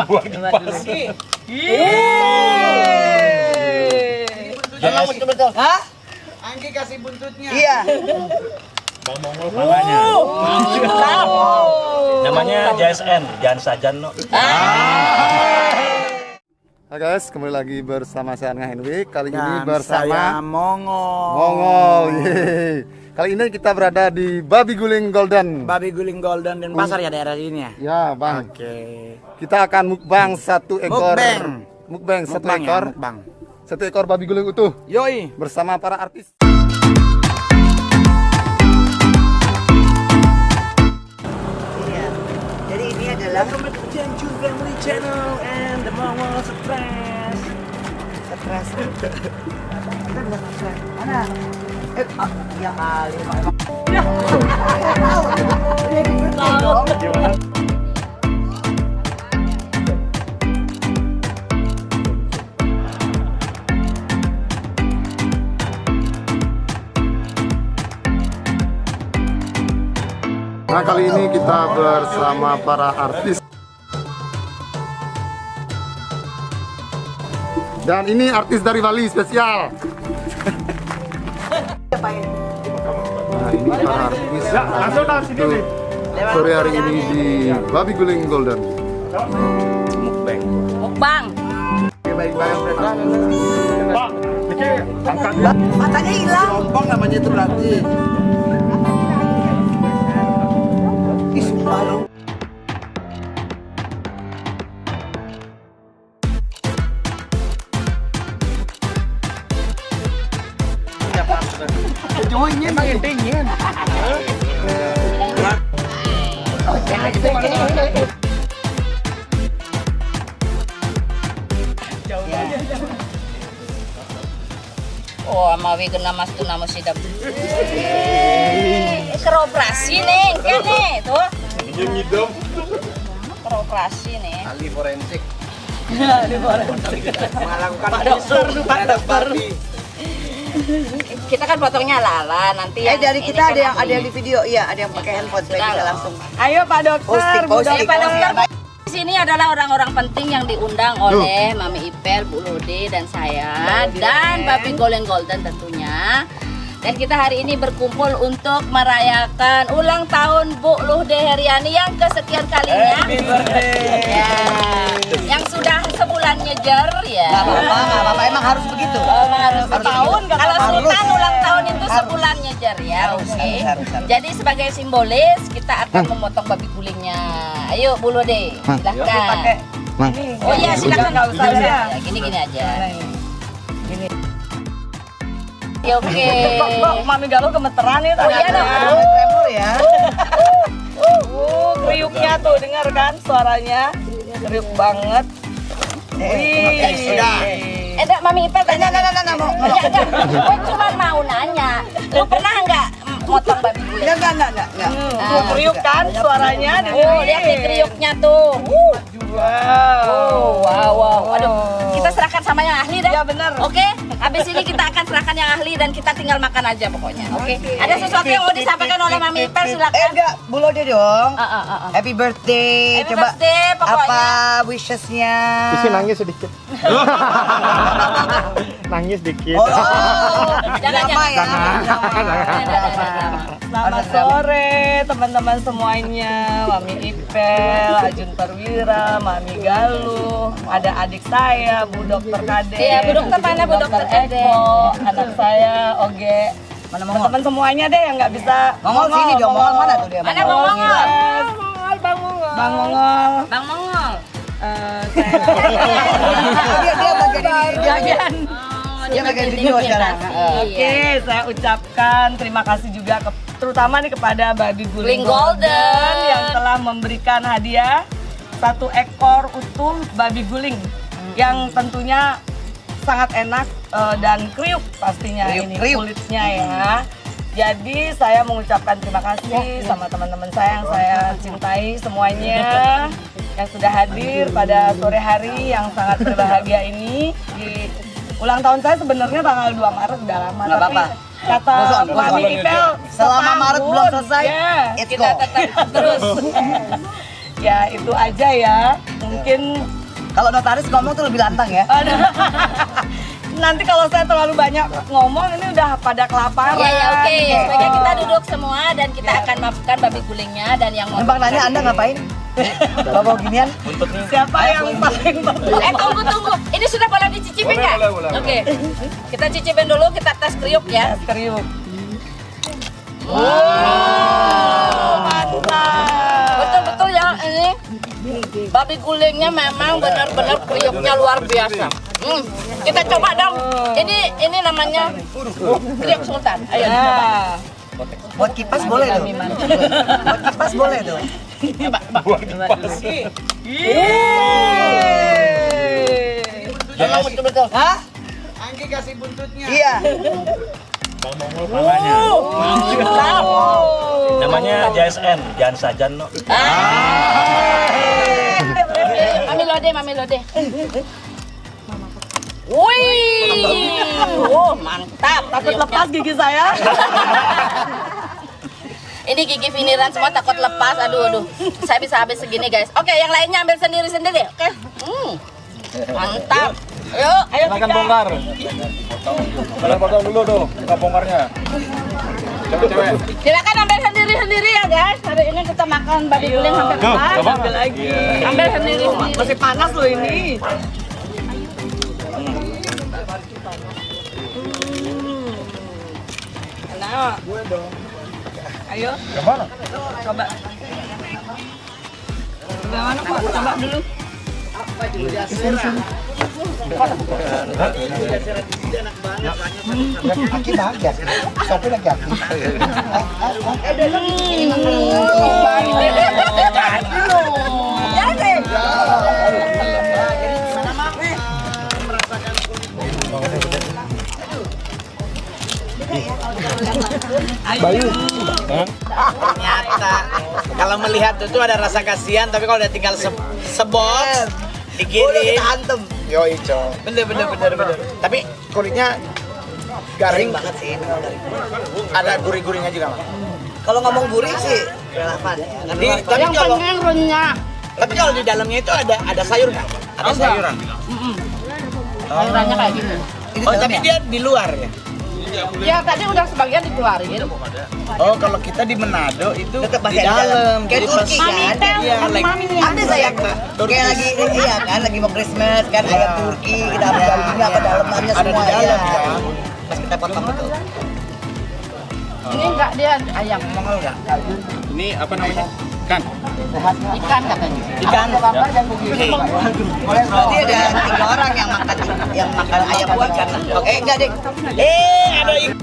Buang di pas. Betul. Hah? Anggi kasih buntutnya. Iya. Bang Mongol palanya. Namanya JSN, Jangan Sajan no. Hai guys, kembali lagi bersama saya Henry. Kali ini Dan bersama saya Mongol. Mongol. Yeay. Kali ini kita berada di Babi Guling Golden. Babi Guling Golden dan pasar ya daerah sini ya. Ya bang. Oke. Kita akan mukbang satu ekor. Mukbang. Mukbang satu Mukbang ya, ekor. mukbang. Satu ekor babi guling utuh Yoi. bersama para artis. Iya. Jadi ini adalah Janjur Family Channel and the Mongol Stress. stres. Kita bisa stres. Mana? Ya kali. Nah kali ini kita bersama para artis. Dan ini artis dari Bali spesial. Nah ini para artis untuk sore hari ini di Babi Guling Golden. Mukbang. Mukbang. Matanya hilang. Sombong namanya itu berarti. Ih, sumpah lu. Joinnya emang intinya. Oh, amawi kena mas tu nama sidap. Keroperasi nih, kan nih, tuh. Ngidam. Keroperasi nih. Ahli forensik. Melakukan Pak dokter. Kita kan potongnya ala-ala nanti. Dari ini kita kan ada yang di video, iya ada yang pakai handphone supaya bisa langsung. Ayo Pak Dokter, Posting. Pak dokter. Di sini adalah orang-orang penting yang diundang oleh Mami Ipel, Bu Lode dan saya dan Babi Guling Golden tentunya. Dan kita hari ini berkumpul untuk merayakan ulang tahun Bu Lode Heriani yang kesekian kalinya. Ya, yang sudah sebulan nyejer ya. Gak apa-apa, emang harus begitu. Harus setahun. Kalau Harus. Sultan ulang tahun itu sebulan nyejer ya. Oke. harus. Jadi sebagai simbolis kita akan memotong babi gulingnya. Ayo Bu Lode, silahkan. Oh iya silakan. Nggak usah ya. Gini-gini aja. Oke. Kok Mami Galuh gemeteran nih Oh iya dong. Tremor ya. Kriuknya tuh, dengar kan suaranya? Kriuk banget. Sudah. Enggak, Mami Ipel tanya. Enggak mau. Gue cuma mau nanya. Lu pernah nggak motong babi guling? Enggak. Tuh kriuk kan suaranya? Oh, lihat nih kriuknya tuh. Wow. Aduh, kita serahkan sama yang ahli deh. Ya benar. Oke, habis ini kita akan serahkan yang ahli dan kita tinggal makan aja pokoknya. Oke. Ada sesuatu yang mau disampaikan oleh Mami Ipel, silakan. Enggak, Bu Lode dong. Ah. Happy birthday. Happy Coba birthday, pokoknya. apa wishes-nya? Nangis sedikit. Nangis sedikit. Oh, Jangan, drama ya. Selamat sore teman-teman semuanya. Mami Ipel, Ajun Perwira, Mami Galuh, ada adik saya, Bu Dokter Kade. Iya, Bu Dokter mana, Bu Dokter Kade? Eko, anak saya Oge. Teman-teman semuanya deh yang nggak bisa. Mongol sini dia, Mongol mana tuh dia? Mana Bang Mongol? Bang Mongol. Bang Mongol. Bang Mongol. Dia bagian Dia bagian video sekarang. Oke, saya ucapkan terima kasih juga terutama nih kepada Babi Guling Guling Golden yang telah memberikan hadiah 1 ekor utuh babi guling yang tentunya sangat enak dan kriuk pastinya Kriuk. kulitnya ya. Jadi saya mengucapkan terima kasih sama teman-teman saya yang saya cintai semuanya yang sudah hadir pada sore hari yang sangat berbahagia ini di ulang tahun saya sebenarnya tanggal 2 Maret udah lama. Nggak Tapi apa-apa. kata Mami Ipel Selama Maret belum selesai, ya. it's Kita go. tetap terus. Ya itu aja ya. Mungkin Kalau notaris ngomong tuh lebih lantang ya. nanti kalau saya terlalu banyak ngomong ini udah pada kelaparan. Ya oke. Sebaiknya kita duduk semua dan kita akan makan babi gulingnya dan yang mau. Bang nanya Anda ngapain? Bawa ginian? Siapa yang paling Tunggu. Ini sudah boleh dicicipin nggak? Oke. Kita cicipin dulu, kita tes kriuk ya. kriuk? Mantap. Betul ya ini. Babi gulingnya memang benar-benar kriuknya luar biasa. Kita coba dong. Ini namanya kriuk sultan. Ayo coba. Buat kipas boleh tuh. Buat kipas boleh tuh. Emang betul-betul. Hah? Anggi kasih buntutnya. Iya. Namanya JSN, jangan sajan no. Mami lode. Wih, mantap. Takut lepas gigi saya. Ini gigi finiran semua takut lepas. Aduh. Saya bisa habis segini guys. Oke, yang lainnya ambil sendiri-sendiri. Oke. Mantap. Ayo Silakan bongkar. Kalian potong dulu tuh, bongkarnya. Cewek-cewek. Silakan ambil sendiri-sendiri ya guys. Hari ini kita makan babi guling sampai lepas. Ambil lagi. Ambil sendiri-sendiri. Masih panas loh ini. Nah. Ayo. Gimana? Coba. Bagaimana Pak? Coba dulu. Aki bahagia. Tapi lagi aki. Ternyata kalau melihat itu ada rasa kasihan, tapi kalau udah tinggal sebox dikirim. Antem. Yo ico. Bener. Tapi kulitnya garing Banget sih. Ada gurih-gurihnya juga, Mas. Kalau ngomong gurih sih relevan ya. Tapi Yang kalau penting renyah. di dalamnya itu ada sayur nggak? Ada sayuran. Sayurannya kayak gini. Oh, tapi dia di luar ya. Ya tadi udah sebagian dikeluarin. Oh, kalau kita di Manado itu Tetap di pakai di dalam. Kayak Jadi Turki pas- kan. Iya, like Ada sayang. Kayak lagi iya kan lagi mau Christmas kan ayam Turki kita ambil dagingnya apa dalamannya ada di semua dalam ya. ya. Pas kita potong itu. Ini enggak dia ayam. Ini apa namanya? Ikan. Ikan katanya. Ikan. Berarti ada 3 orang yang makan ayam buat kan. Enggak deh. Ada ikan.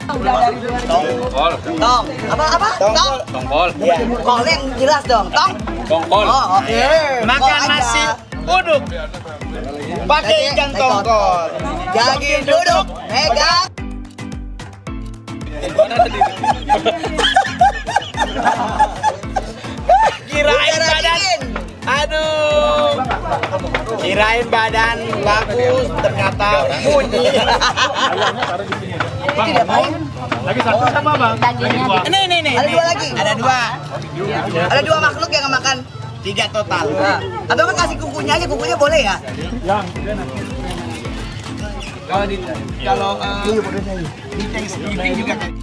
Tongkol. Tong. Apa? Tong. Tongkol. Iya. Kol yang jelas dong. Tong. Tongkol. Oh, oke. Makan Kol aja. nasi uduk. Pakai ikan tongkol. Jadi duduk, pegang. Kirain Udara badan. dingin. Aduh. Kirain badan bagus, ternyata bunyi. Itu diapain? Lagi satu sama bang. Dagingnya Ini. Ada 2 lagi. Ada 2. Ada 2 makhluk yang makan. 3 total. Atau kan kasih kukunya aja, kukunya boleh ya? Kalau di Thanksgiving juga kayak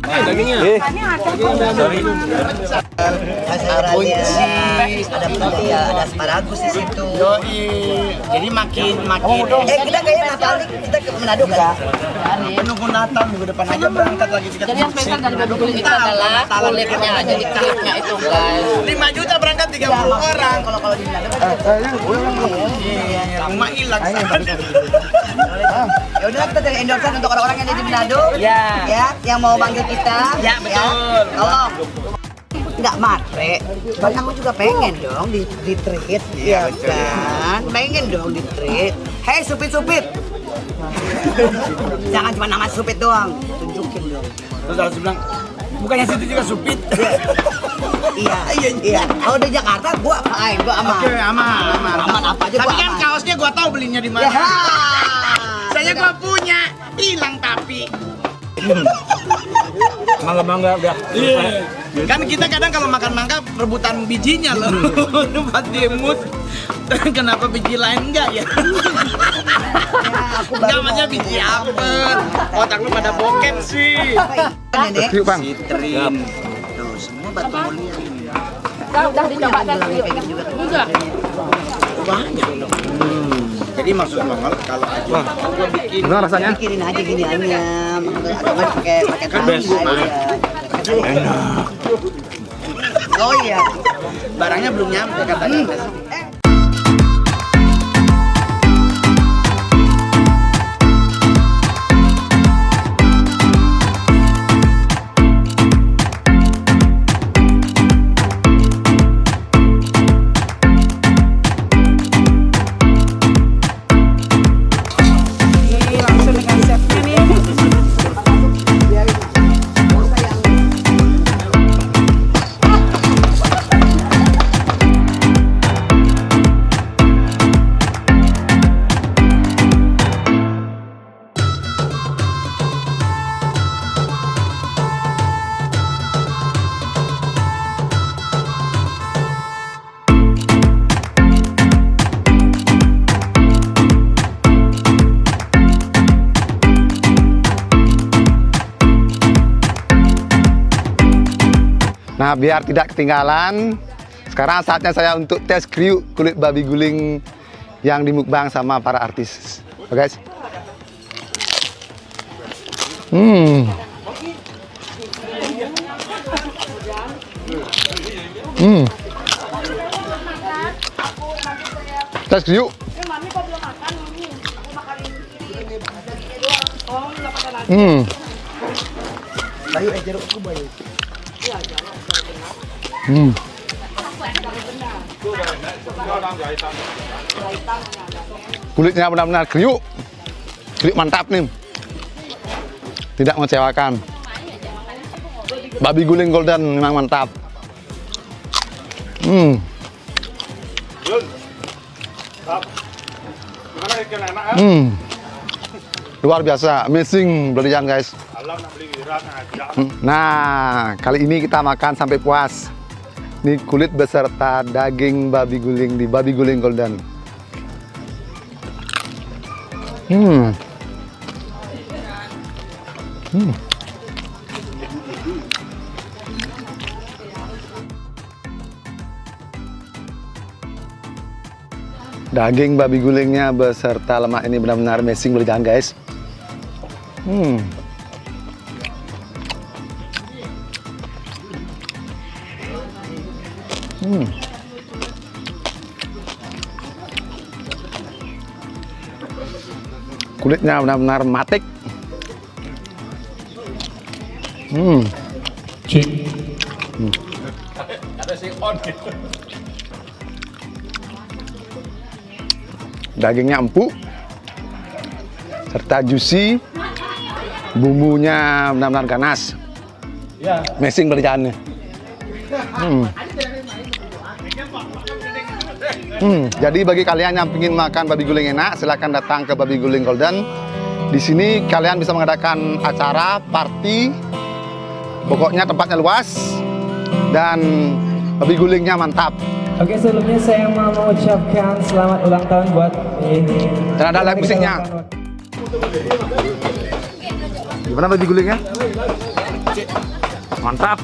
Sayurannya, ada putih ya, ada asparagus di situ. Yoi. Jadi makin Kita kayaknya Natal nih, kita ke Manado kan? menunggu Natal minggu depan aja berangkat lagi kita. Jadi yang spesial dari babi guling itu adalah kulitnya. Jadi kulitnya itu guys. 5 juta berangkat 30 orang. Kalau di Manado kan Iya, rumah hilang. ya udah kita dari endorsean untuk orang-orang yang ada di Manado. Ya. Ya, yang mau manggil kita. Ya, betul. Tolong. Nggak matre, cuman aku juga pengen dong di treat. Iya kan? Pengen dong di treat. Hei supit-supit. Jangan cuma nama supit doang, tunjukin dong. Terus harus bilang, bukannya situ juga supit. Iya. Kalau di Jakarta gua fine, gua aman. Oke, aman. Aman apa aja Tapi gua kan aman. kaosnya gua tahu belinya di mana. Ya. Saya gua punya, hilang tapi. Mangga-mangga udah. Iya. Kan kita kadang kalau makan mangga rebutan bijinya loh. Buat dimut. Kenapa biji lain enggak ya? Namanya biji apel. Otak lu pada bokep sih. Nenek. Yuk bang. Citrin. Tuh, semua batu mulia ini. Udah dicoba kan? Udah. Banyak loh. Jadi maksud Bang kalau aja gua bikin Gimana rasanya? Bikinin aja gini ayam. Atau nggak pakai best. tahu aja. enak. Oh iya. Barangnya belum nyampe katanya. Nah, biar tidak ketinggalan, sekarang saatnya saya untuk tes kriuk kulit babi guling yang dimukbang sama para artis. Oke, guys. Tes kriuk. Kulitnya benar-benar kriuk, kriuk mantap nih, tidak mengecewakan. Babi guling golden memang mantap. Luar biasa, amazing berlian guys. Nah, kali ini kita makan sampai puas. Ini kulit beserta daging babi guling di babi guling golden. Daging babi gulingnya beserta lemak ini benar-benar amazing berlian guys. Kulitnya benar-benar matik. Dagingnya empuk serta juicy, bumbunya benar-benar ganas. Amazing berliannya. Jadi bagi kalian yang ingin makan babi guling enak, silahkan datang ke Babi Guling Golden. Di sini kalian bisa mengadakan acara, party, pokoknya tempatnya luas dan babi gulingnya mantap. Oke, sebelumnya saya mau mengucapkan selamat ulang tahun buat ini. Dan ada live musiknya. Gimana babi gulingnya? Mantap.